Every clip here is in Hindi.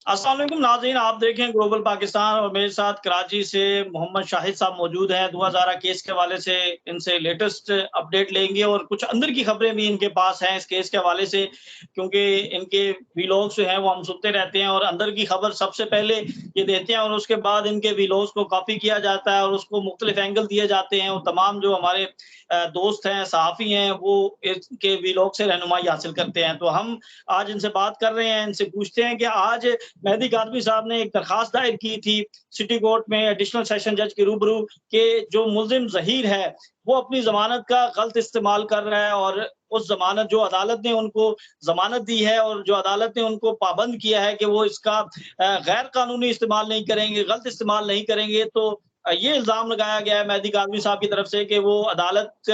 अस्सलाम वालेकुम नाज़रीन, आप देखें ग्लोबल पाकिस्तान और मेरे साथ कराची से मोहम्मद शाहिद साहब मौजूद हैं। दुआ ज़ारा केस के हवाले से इनसे लेटेस्ट अपडेट लेंगे और कुछ अंदर की खबरें भी इनके पास हैं इस केस के हवाले से, क्योंकि इनके व्लॉग्स जो हैं वो हम सुनते रहते हैं और अंदर की खबर सबसे पहले ये देते हैं और उसके बाद इनके व्लॉग्स को कॉपी किया जाता है और उसको मुख्तलिफ एंगल दिए जाते हैं और तमाम जो हमारे दोस्त हैं, सहाफ़ी हैं, वो इनके व्लॉग से रहनुमाई हासिल करते हैं। तो हम आज इनसे बात कर रहे हैं, इनसे पूछते हैं कि आज मेहदी कादरी साहब ने एक दरखास्त दायर की थी सिटी कोर्ट में एडिशनल सेशन जज के रूबरू कि जो मुल्जिम ज़हीर है, वो अपनी ज़मानत का गलत इस्तेमाल कर रहा है और उस ज़मानत जो अदालत ने उनको ज़मानत दी है और जो अदालत ने उनको पाबंद किया है कि वो इसका गैर कानूनी इस्तेमाल नहीं करेंगे, गलत इस्तेमाल नहीं करेंगे। तो ये इल्ज़ाम लगाया गया है मेहदी कादरी साहब की तरफ से कि वो अदालत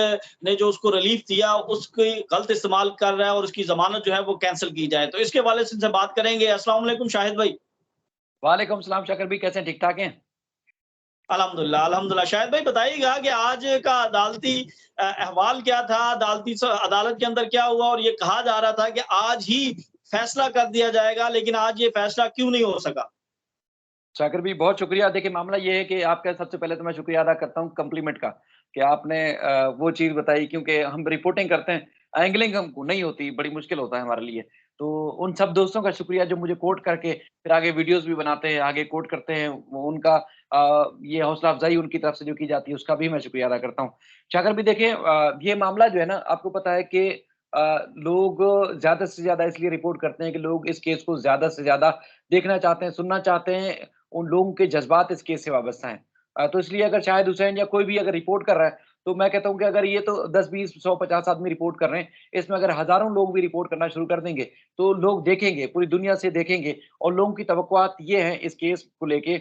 ने जो उसको रिलीफ दिया, उसकी गलत इस्तेमाल कर रहा है और उसकी ज़मानत जो है वो कैंसल की जाए। तो इसके हवाले से इनसे बात करेंगे। अस्सलाम वालेकुम शाहिद भाई। वालेकुम सलाम शाकिर भाई, कैसे हैं? ठीक-ठाक हैं? अल्हम्दुलिल्लाह, अल्हम्दुलिल्लाह। शाहिद भाई बताइएगा कि आज का अदालती अहवाल क्या था? अदालत के अंदर क्या हुआ? और ये कहा जा रहा था कि आज ही फैसला कर दिया जाएगा, लेकिन आज ये फैसला क्यों नहीं हो सका? शाकिर भाई बहुत शुक्रिया। देखिए मामला ये है कि आपका सबसे पहले तो मैं शुक्रिया अदा करता हूँ कॉम्प्लीमेंट का, कि आपने वो चीज़ बताई क्योंकि हम रिपोर्टिंग करते हैं, एंगलिंग हमको नहीं होती, बड़ी मुश्किल होता है हमारे लिए। तो उन सब दोस्तों का शुक्रिया जो मुझे कोट करके फिर आगे वीडियोज़ भी बनाते हैं, आगे कोट करते हैं, वो उनका ये हौसला अफ़ज़ाई उनकी तरफ से जो की जाती है उसका भी मैं शुक्रिया अदा करता हूँ। शाकिर भाई देखिए ये मामला जो है ना आपको पता है कि लोग ज़्यादा से ज़्यादा इसलिए रिपोर्ट करते हैं कि लोग इस केस को ज़्यादा से ज़्यादा देखना चाहते हैं, सुनना चाहते हैं, उन लोगों के जज़्बात इस केस से वाबस्ता हैं। तो इसलिए अगर शाहिद हुसैन या कोई भी अगर रिपोर्ट कर रहा है, तो मैं कहता हूँ कि अगर ये तो 10, 20, 100, 50 आदमी रिपोर्ट कर रहे हैं, इसमें अगर हज़ारों लोग भी रिपोर्ट करना शुरू कर देंगे, तो लोग देखेंगे, पूरी दुनिया से देखेंगे और लोगों की तवक्कुआत ये हैं इस केस को लेके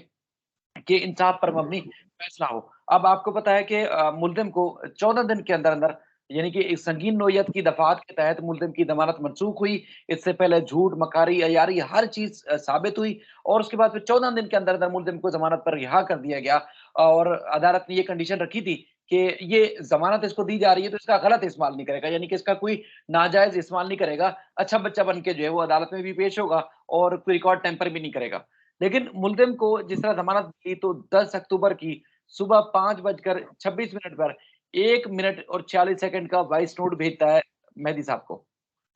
कि इंसाफ पर मबनी फैसला हो। अब आपको पता है कि मुल्ज़िम को 14 दिन के अंदर-अंदर यानी कि एक संगीन नोयत की दफ़ात के तहत मुल्ज़िम की ज़मानत मनसूख हुई। इससे पहले झूठ, मकारी, अय्यारी हर चीज़ साबित हुई और उसके बाद फिर 14 दिन के अंदर-अंदर मुल्ज़िम को ज़मानत पर रिहा कर दिया गया और अदालत ने ये कंडीशन रखी थी कि ये ज़मानत इसको दी जा रही है तो इसका गलत इस्तेमाल नहीं करेगा, यानी कि इसका कोई नाजायज़ इस्तेमाल नहीं करेगा। अच्छा बच्चा बन के जो है वो अदालत में भी पेश होगा और कोई रिकॉर्ड टैम्पर भी नहीं करेगा। लेकिन मुल्ज़िम को जिस तरह ज़मानत दी तो 10 अक्टूबर की सुबह 5 बजकर 26 मिनट पर 1 मिनट और 40 सेकंड का वॉइस नोट भेजता है मेहदी साहब को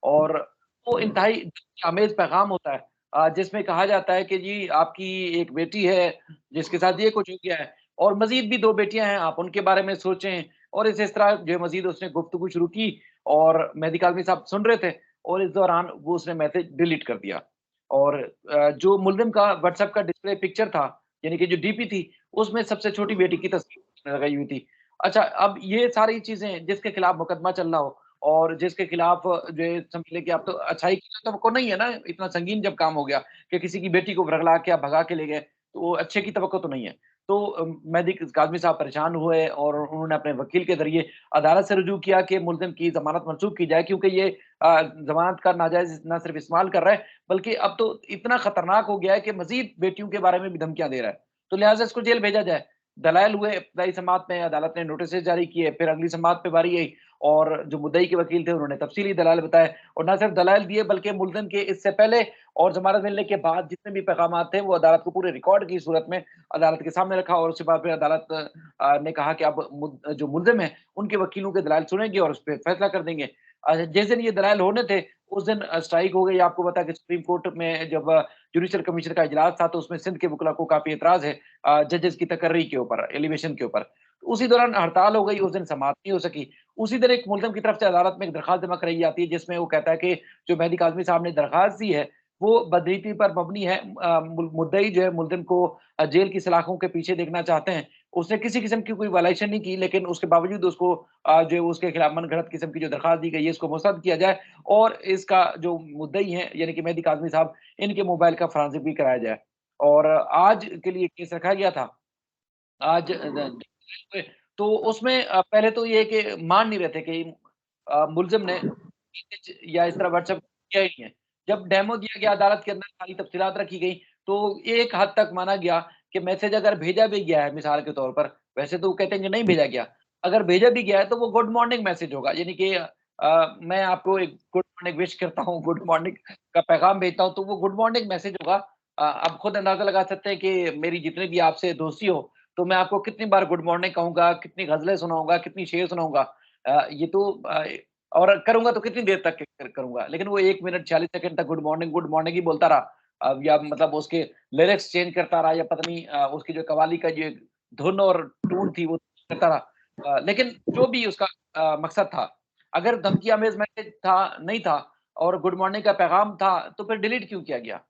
और वो इंतहाई आमेज़ पैगाम होता है जिसमें कहा जाता है कि जी आपकी एक बेटी है, जिसके साथ ये कुछ हो गया है और मज़ीद भी 2 बेटियाँ हैं, आप उनके बारे में सोचें और इस तरह जो है मज़ीद उसने गुफ्तगू शुरू की और मेहदी काज़मी साहब सुन रहे थे और इस दौरान वो उसने मैसेज डिलीट कर दिया। और जो मुल्ज़िम का व्हाट्सएप का डिस्प्ले पिक्चर था, यानी कि जो डीपी थी, उसमें सबसे छोटी बेटी की तस्वीर लगाई हुई थी। अच्छा, अब ये सारी चीज़ें जिसके खिलाफ मुकदमा चल रहा हो और जिसके खिलाफ जो है समझ लें कि अब तो अच्छाई की तो तवक्को नहीं है ना, इतना संगीन जब काम हो गया कि किसी की बेटी को वरगला के आप भगा के ले गए, तो वो अच्छे की तवक्को तो नहीं है। तो मेहदी काज़मी साहब परेशान हुए और उन्होंने अपने वकील के ज़रिए अदालत से रुजू किया कि मुल्ज़िम की ज़मानत मनसूख की जाए क्योंकि ये ज़मानत का नाजायज़ ना सिर्फ़ इस्तेमाल कर रहा है, बल्कि अब तो इतना खतरनाक हो गया है कि मज़ीद बेटियों के बारे में भी धमकियाँ दे रहा है। तो लिहाज़ा इसको जेल भेजा जाए। दलाइल हुए इब्तदाई समाअत में, अदालत ने नोटिसेज़ जारी किए, फिर अगली समाअत पे बारी आई और जो मुद्दई के वकील थे उन्होंने तफ़सीली दलाइल बताए और ना सिर्फ़ दलाइल दिए बल्कि मुल्ज़िम के इससे पहले और ज़मानत मिलने के बाद जितने भी पैगामात थे वो अदालत को पूरे रिकॉर्ड की सूरत में अदालत के सामने रखा और उसके बाद फिर अदालत ने कहा कि अब जो मुल्ज़िम हैं उनके वकीलों के दलाइल सुनेंगे और उसपे फैसला कर देंगे। जिस दिन ये दलाइल होने थे उस दिन स्ट्राइक हो गई। आपको पता है कि सुप्रीम कोर्ट में जब जुडिशल कमीशन का इजलास था तो उसमें सिंध के वकीलों को काफ़ी एतराज़ है जजेस की तकर्री के ऊपर, एलिवेशन के ऊपर। तो उसी दौरान हड़ताल हो गई, उस दिन समाअत नहीं हो सकी। उसी दिन एक मुल्ज़िम की तरफ से अदालत में एक दरख़्वास्त जमा कराई जाती है जिसमें वो कहता है कि जो मेहदी काज़मी साहब ने दरख़्वास्त दी है, वो बदनीति पर मबनी है। मुद्दई जो है मुल्ज़िम को जेल की सलाखों के पीछे देखना चाहते हैं। उसने किसी किस्म की कोई वायलेशन नहीं की लेकिन उसके बावजूद उसको जो है उसके खिलाफ मनगढ़ंत किस्म की जो दरख़्वास्त दी गई है इसको मुस्तरद किया जाए और इसका जो मुद्दई हैं यानी कि मेहदी काज़मी साहब इनके मोबाइल का फोरेंसिक भी कराया जाए। और आज के लिए केस रखा गया था। आज तो उसमें पहले तो ये है कि मान नहीं रहे थे कि मुल्ज़िम ने या इस तरह व्हाट्सएप किया ही नहीं है। जब डेमो दिया गया अदालत के अंदर सारी तफ़सीलात रखी गई, तो एक हद तक माना गया कि मैसेज अगर भेजा भी गया है मिसाल के तौर पर, वैसे तो वो कहते हैं कि नहीं भेजा गया। अगर भेजा भी गया है तो वो गुड मॉर्निंग मैसेज होगा यानी कि मैं आपको एक गुड मॉर्निंग विश करता हूँ, गुड मॉर्निंग का पैगाम भेजता हूँ, तो वो गुड मॉर्निंग मैसेज होगा आप खुद अंदाजा लगा सकते हैं कि मेरी जितनी भी आपसे दोस्ती हो, तो मैं आपको कितनी बार गुड मॉर्निंग कहूँगा, कितनी ग़ज़लें सुनाऊँगा, कितनी शेर सुनाऊँगा। ये तो और करूँगा तो कितनी देर तक करूँगा। लेकिन वो 1 मिनट 40 सेकंड तक गुड मॉर्निंग ही बोलता रहा। या मतलब उसके लिरिक्स चेंज करता रहा या पता नहीं उसकी जो कव्वाली का जो धुन और टून थी वो करता रहा। लेकिन जो भी उसका मकसद था, अगर धमकी आमेज़ मैसेज था नहीं था और गुड मॉर्निंग का पैगाम था, तो फिर डिलीट क्यों किया गया?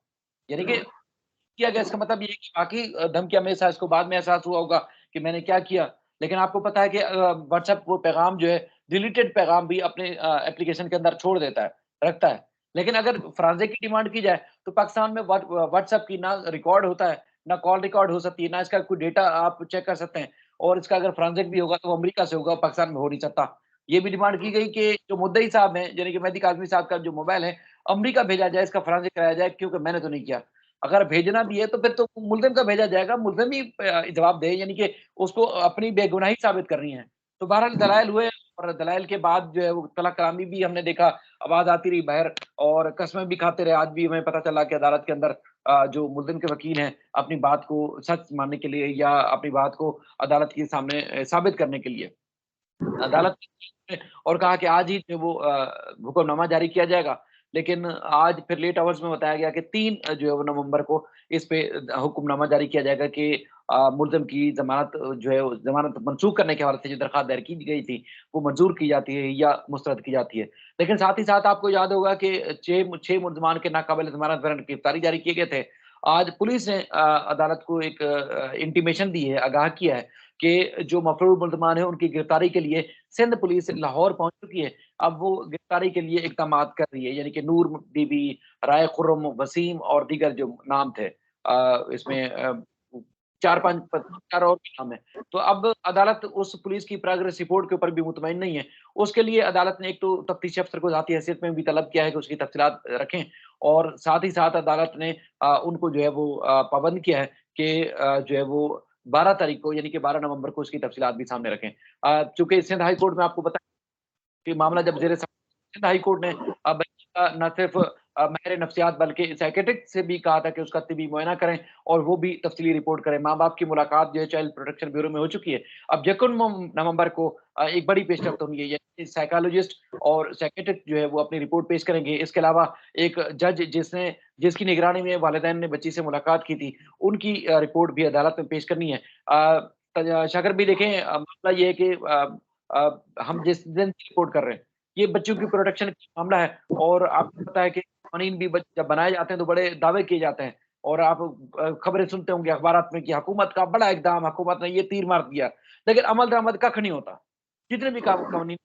यानी कि किया गया इसका मतलब ये है कि वाक़ई धमकी हमें एहसास इसको बाद में एहसास हुआ होगा कि मैंने क्या किया। लेकिन आपको पता है कि व्हाट्सएप वो पैगाम जो है डिलीटेड पैगाम भी अपने एप्लीकेशन के अंदर छोड़ देता है, रखता है। लेकिन अगर फ़राज़े की डिमांड की जाए तो पाकिस्तान में व्हाट्सएप की ना रिकॉर्ड होता है, ना कॉल रिकॉर्ड हो सकती है, ना इसका कोई डेटा आप चेक कर सकते हैं और इसका अगर फ़ॉरेंसिक भी होगा तो वो अमेरिका से होगा, पाकिस्तान में हो नहीं सकता। ये भी डिमांड की गई कि जो मुद्दई साहब हैं, यानी कि मेहदी काज़मी साहब का जो मोबाइल है, अमेरिका भेजा जाए, इसका फ़ॉरेंसिक कराया जाए क्योंकि मैंने तो नहीं किया। अगर भेजना भी है तो फिर तो मुल्ज़िम का भेजा जाएगा, मुल्ज़िम ही जवाब दे यानी कि उसको अपनी बेगुनाही साबित करनी है। तो बहरहाल दलाइल हुए और दलाइल के बाद जो है वो कलामी भी हमने देखा, आवाज़ आती रही बाहर और कस्में भी खाते रहे। आज भी हमें पता चला कि अदालत के अंदर जो मुल्ज़िम के वकील हैं, अपनी बात को सच मानने के लिए या अपनी बात को अदालत के सामने साबित करने के लिए अदालत ने और कहा कि आज ही जो वो हुक्मनामा जारी किया जाएगा। लेकिन आज फिर लेट आवर्स में बताया गया कि 3 जो है वो नवंबर को इस पे हुक्मनामा जारी किया जाएगा कि मुल्ज़िम की ज़मानत जो है वो ज़मानत मनसूख करने के हवाले से जो दरख़्वास्त दायर की गई थी, वो मंज़ूर की जाती है या मुस्तरद की जाती है। लेकिन साथ ही साथ आपको याद होगा कि 6 मुल्ज़मान के नाक़ाबिल ज़मानत वारंट गिरफ़्तारी जारी किए गए थे। आज पुलिस ने अदालत को एक इंटीमेशन दी है, आगाह किया है कि जो मफ़रूज़ मुल्ज़मान हैं उनकी गिरफ़्तारी के लिए सिंध पुलिस लाहौर पहुँच चुकी है। अब वो गिरफ़्तारी के लिए इक़दामात कर रही है, यानी कि नूर बीबी, राय खुर्रम, वसीम और दीगर जो नाम थे। इसमें 4-5 4 और भी नाम हैं। तो अब अदालत उस पुलिस की प्रोग्रेस रिपोर्ट के ऊपर भी मुतमईन नहीं है। उसके लिए अदालत ने एक तो तफ्तीशी अफ़सर को ज़ाती हैसियत में भी तलब किया है कि उसकी तफ़सीलात रखें और साथ ही साथ अदालत ने उनको जो है वो पाबंद किया है कि जो है वो 12 तारीख को यानी कि 12 नवंबर को उसकी तफ़सीलात भी सामने रखें। चूँकि सिंध हाई कोर्ट में आपको पता है कि मामला जब ज़ेर सिंध हाई कोर्ट ने बच्चे का न सिर्फ़ माहिर नफ्सियात बल्कि साइकियाट्रिस्ट से भी कहा था कि उसका तिबी मुआयना करें और वो भी तफ़सीली रिपोर्ट करें। माँ-बाप की मुलाकात जो है चाइल्ड प्रोटेक्शन ब्यूरो में हो चुकी है। अब यकम नवंबर को एक बड़ी पेशरफ्त होनी है, यानी साइकोलॉजिस्ट और साइकियाट्रिस्ट जो है वो अपनी रिपोर्ट पेश करेंगे। इसके अलावा एक जज जिसकी निगरानी में वालिदैन ने बच्ची से मुलाकात की थी, उनकी रिपोर्ट भी अदालत में पेश करनी है। शाकर भी देखें मामला ये है कि हम जिस दिन रिपोर्ट कर रहे हैं, ये बच्चों की प्रोटेक्शन का मामला है और आपको पता है कि कानून भी जब बनाए जाते हैं तो बड़े दावे किए जाते हैं और आप खबरें सुनते होंगे अखबारात में कि हुकूमत का बड़ा इक़दाम, हुकूमत ने ये तीर मार दिया। लेकिन अमल-दरामद कख नहीं होता। जितने भी कानूनी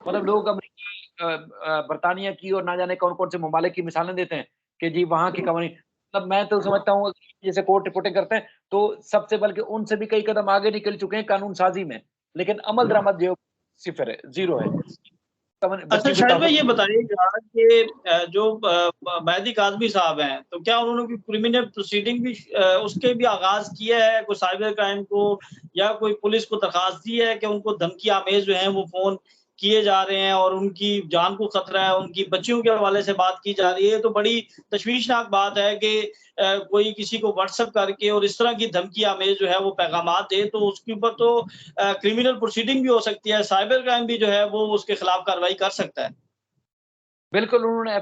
मतलब लोग अमेरिका बरतानिया की और ना जाने कौन-कौन से ममालिक की मिसालें देते हैं कि जी वहाँ के कवानीन मतलब मैं तो समझता हूँ जैसे कोर्ट रिपोर्टिंग करते हैं, तो सबसे बल्कि उनसे भी कई कदम आगे निकल चुके हैं कानून साज़ी में। लेकिन अमल-दरामद जो सिफ़र है, ज़ीरो है। अच्छा बच्ची को शाहिद भाई ये तहफ़्फ़ुज़ बताइएगा कि जो मेहदी काज़मी साहब हैं, तो क्या उन्होंने कोई क्रिमिनल प्रोसीडिंग भी उसके भी आगाज़ किया है, कोई साइबर क्राइम को या कोई पुलिस को दरख़्वास्त दी है कि उनको धमकी आमेज़ जो हैं वो फ़ोन किए जा रहे हैं और उनकी जान को खतरा है, उनकी बच्चियों के हवाले से बात की जा रही है, तो बड़ी तशवीशनाक बात है कि कोई किसी को व्हाट्सएप करके और इस तरह की धमकी आमेज़ जो है वो पैगामात दे, तो उसके ऊपर तो क्रिमिनल प्रोसीडिंग भी हो सकती है, साइबर क्राइम भी जो है वो उसके खिलाफ कार्रवाई कर सकता है। बिल्कुल, उन्होंने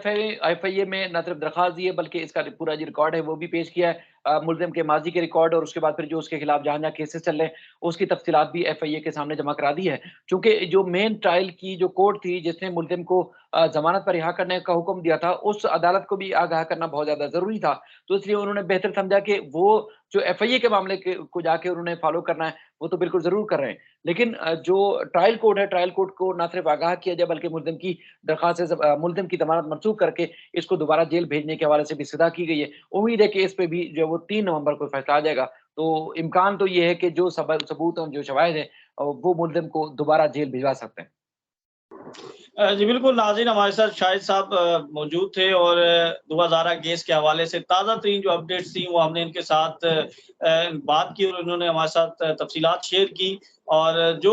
एफआईए में न सिर्फ़ दरख़्वास्त दी है बल्कि इसका पूरा जो रिकॉर्ड है वो भी पेश किया है। मुल्ज़िम के माज़ी के रिकॉर्ड और उसके बाद फिर जो उसके खिलाफ जहाँ-जहाँ केसेस चल रहे हैं, उसकी तफ़सीलात भी एफआईए के सामने जमा करा दी है। चूँकि जो मेन ट्रायल की जो कोर्ट थी जिसने मुल्ज़िम को ज़मानत पर रिहा करने का हुक्म दिया था, उस अदालत को भी आगाह करना बहुत ज़्यादा ज़रूरी था। तो इसलिए उन्होंने बेहतर समझा कि वो जो एफआईए के मामले के को जाके उन्होंने फ़ॉलो करना है, वो तो बिल्कुल ज़रूर कर रहे हैं। लेकिन जो ट्रायल कोर्ट है, ट्रायल कोर्ट को ना सिर्फ़ आगाह किया जाए बल्कि मुल्ज़िम की दरख़्वास्त से मुल्ज़िम की ज़मानत मनसूख करके इसको दोबारा जेल भेजने के हवाले से भी इस्तदा की गई है। उम्मीद है कि इस पे भी जो है वो 3 नवंबर को फैसला आ जाएगा। तो इम्कान तो ये है कि जो सबूत और जो शवाहिद हैं वो मुल्ज़िम को दोबारा जेल भिजवा सकते हैं। जी बिल्कुल, नाज़रीन हमारे साथ शाहिद साहब मौजूद थे और दुआ ज़ारा केस के हवाले से ताज़ा तरीन जो अपडेट्स थी वो हमने इनके साथ बात की और उन्होंने हमारे साथ तफ़सीलात शेयर की और जो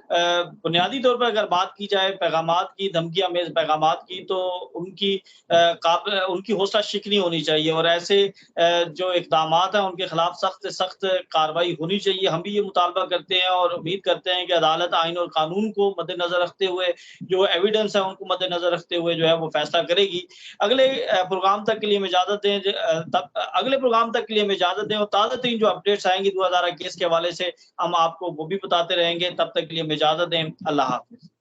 बुनियादी तौर पर अगर बात की जाए पैगामात की, धमकी आमेज़ पैगामात की, तो उनकी हौसला शिकनी होनी चाहिए और ऐसे जो इक़दामात हैं उनके खिलाफ सख्त से सख्त कार्रवाई होनी चाहिए। हम भी ये मुतालबा करते हैं और उम्मीद करते हैं कि अदालत आइन और कानून को मद्देनज़र रखते हुए, जो एविडेंस है उनको मद्देनज़र रखते हुए जो है वो फैसला करेगी। अगले प्रोग्राम तक के लिए हमें इजाज़त दें, अगले प्रोग्राम तक के लिए हमें इजाज़त दें और ताज़ा-तरीन जो अपडेट्स आएँगी 2011 केस के हवाले से हम आपको वो भी बताते रहेंगे। तब तक के लिए हमें इजाज़त दें। अल्लाह हाफ़िज़।